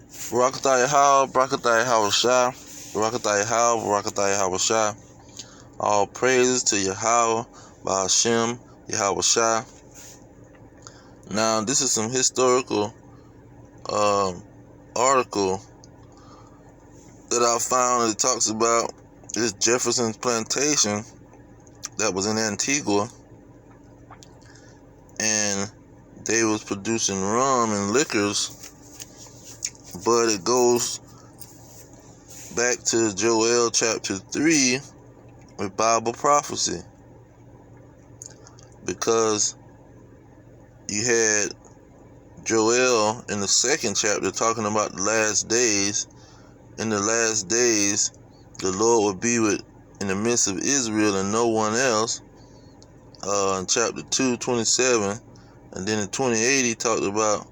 Barakatah Yahweh, Barakatah Yahweh Shai, Barakatah Yahweh, Barakatah Yahweh Shai. All praises to Yahweh, Ba'ashem, Yahweh Shai. Now, this is some historical article that I found that talks about this Jefferson's plantation that was in Antigua, and they was producing rum and liquors, but it goes back to Joel chapter 3 with Bible prophecy, because you had Joel in the second chapter talking about the last days. In the last days, the Lord would be in the midst of Israel and no one else. In chapter 2:27, and then in 28 he talked about,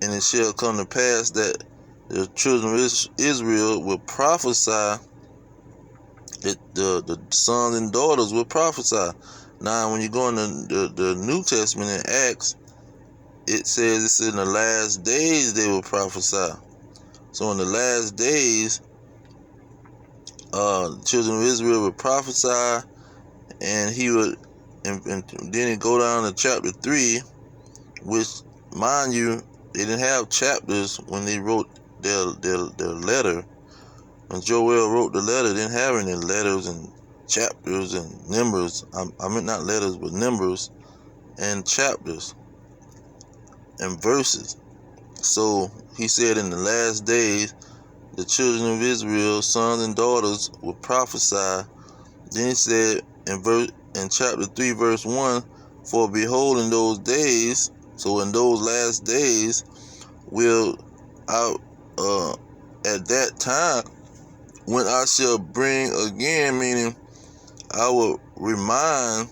and it shall come to pass that the children of Israel will prophesy, that the sons and daughters will prophesy. Now, when you go in the New Testament in Acts, it says it's in the last days they will prophesy. So in the last days, the children of Israel would prophesy, and he would, and then it go down to chapter 3, which, mind you, they didn't have chapters when they wrote their letter. When Joel wrote the letter, they didn't have any letters and chapters and numbers. I mean, not letters, but numbers and chapters and verses. So he said in the last days, the children of Israel, sons and daughters, will prophesy. Then he said in chapter 3, verse 1, for behold, in those days, so in those last days, at that time, when I shall bring again, meaning I will remind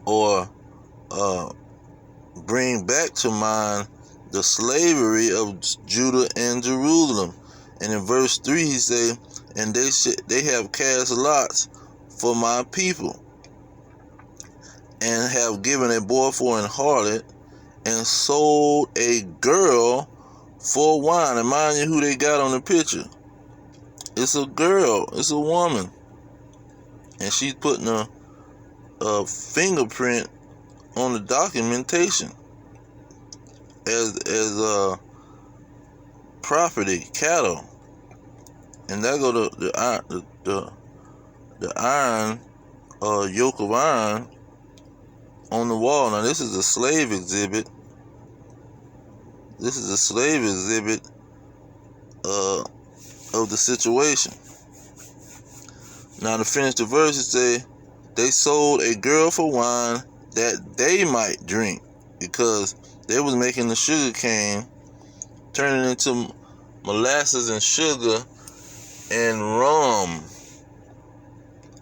or bring back to mind the slavery of Judah and Jerusalem. And in verse 3 he say, and they have cast lots for my people, and have given a boy for an harlot, and sold a girl for wine. And mind you who they got on the picture. It's a girl, it's a woman, and she's putting a fingerprint on the documentation as property, cattle. And that go to the iron, yoke of iron on the wall. Now this is a slave exhibit. This is a slave exhibit of the situation. Now to finish the verse, it say, they sold a girl for wine that they might drink, because they was making the sugar cane, turning into molasses and sugar and rum.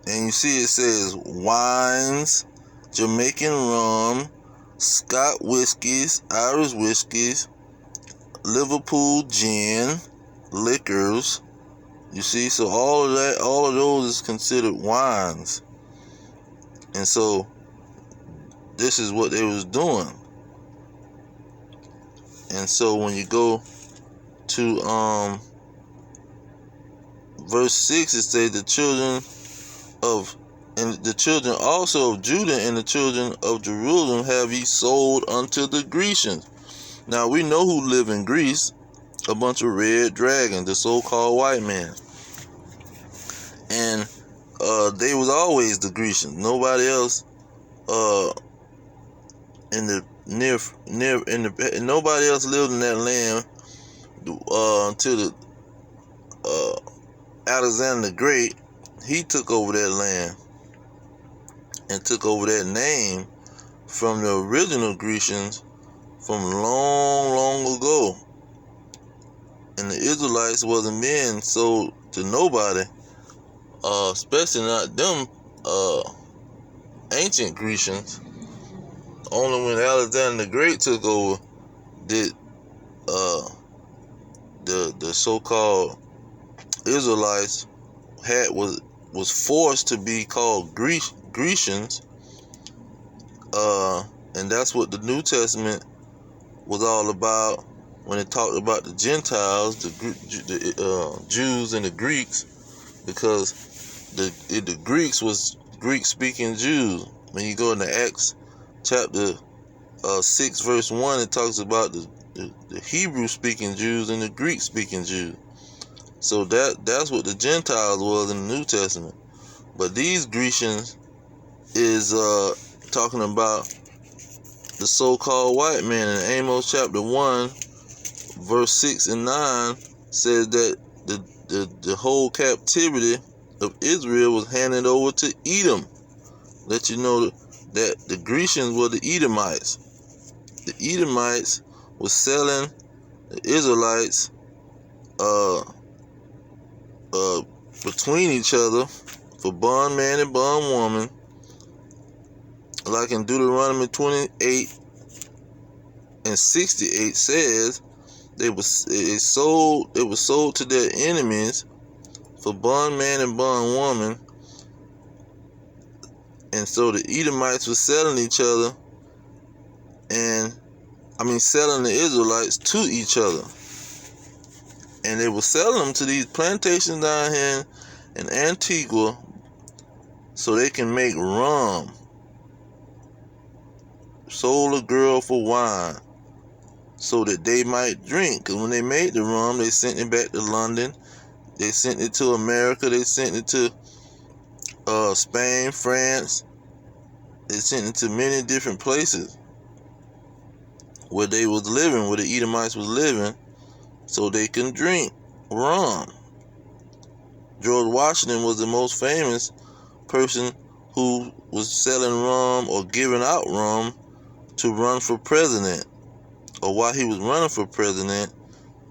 And you see it says wines, Jamaican rum, Scott whiskeys, Irish whiskeys, Liverpool gin, liquors. You see, so all of those is considered wines. And so this is what they was doing. And so when you go to verse 6, it says the children also of Judah and the children of Jerusalem have ye sold unto the Grecians. Now we know who live in Greece, a bunch of red dragons, the so-called white man. And they was always the Grecians. Nobody else nobody else lived in that land until the Alexander the Great. He took over that land and took over that name from the original Grecians from long ago. And the Israelites wasn't being sold to nobody, especially not them ancient Grecians. Only when Alexander the Great took over did the so-called Israelites was forced to be called Grecians, and that's what the New Testament was all about when it talked about the Gentiles, the Jews and the Greeks, because the Greeks was Greek-speaking Jews. When you go into Acts chapter 6 verse 1, it talks about the Hebrew-speaking Jews and the Greek-speaking Jews. So that's what the Gentiles was in the New Testament. But these Grecians is talking about the so-called white man. In Amos chapter 1 verse 6 and 9 says that the whole captivity of Israel was handed over to Edom. Let you know that the Grecians were the Edomites. The Edomites was selling the Israelites between each other for bondman and bondwoman, like in Deuteronomy 28 and 68 says they were sold to their enemies for bondman and bondwoman. And so the Edomites were selling each other, selling the Israelites to each other. And they were selling them to these plantations down here in Antigua so they can make rum. Sold a girl for wine so that they might drink. Because when they made the rum, they sent it back to London. They sent it to America. They sent it to Spain, France. They sent it to many different places where they was living, where the Edomites was living, so they can drink rum. George Washington was the most famous person who was selling rum or giving out rum to run for president. Or while he was running for president,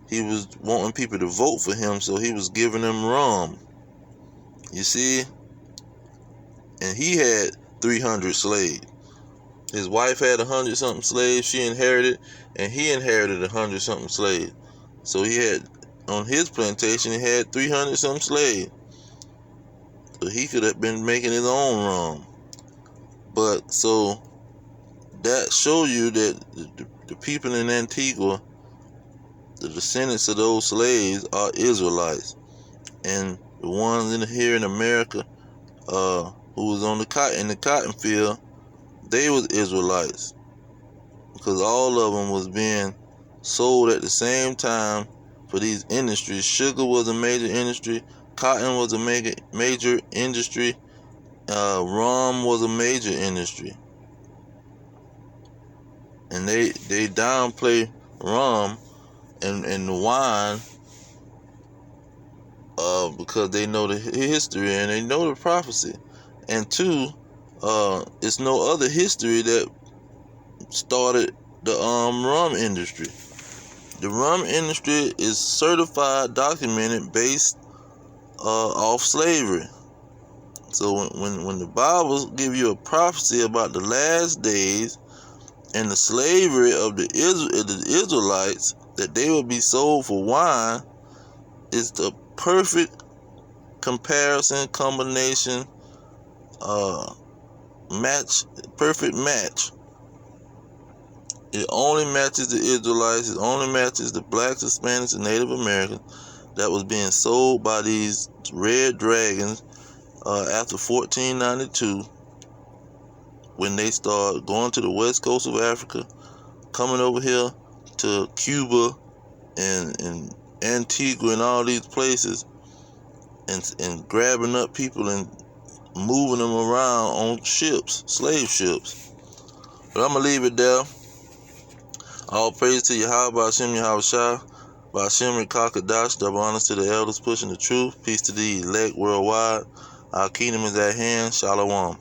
he was wanting people to vote for him, so he was giving them rum. You see? And he had 300 slaves. His wife had 100-something slaves she inherited, and he inherited 100-something slaves. So he had, on his plantation, he had 300-something slaves. So he could have been making his own rum. But so that show you that the people in Antigua, the descendants of those slaves, are Israelites. And the ones here in America who was in the cotton field, they was Israelites, because all of them was being sold at the same time for these industries. Sugar was a major industry, cotton was a major industry, rum was a major industry, and they downplay rum and the wine because they know the history and they know the prophecy. And two, it's no other history that started the rum industry. The rum industry is certified, documented, based off slavery. So when the Bible give you a prophecy about the last days and the slavery of the Israelites, that they will be sold for wine, is the perfect comparison, combination, match, perfect match. It only matches the Israelites. It only matches the blacks, Hispanics, and Native Americans that was being sold by these red dragons after 1492, when they started going to the west coast of Africa, coming over here to Cuba and Antigua and all these places, and grabbing up people and moving them around on ships, slave ships. But I'm going to leave it there. All praise to Yahweh, Hashem, Yahweh Shah, Hashem, Kakadash, double honors to the elders pushing the truth. Peace to the elect worldwide. Our kingdom is at hand. Shalom.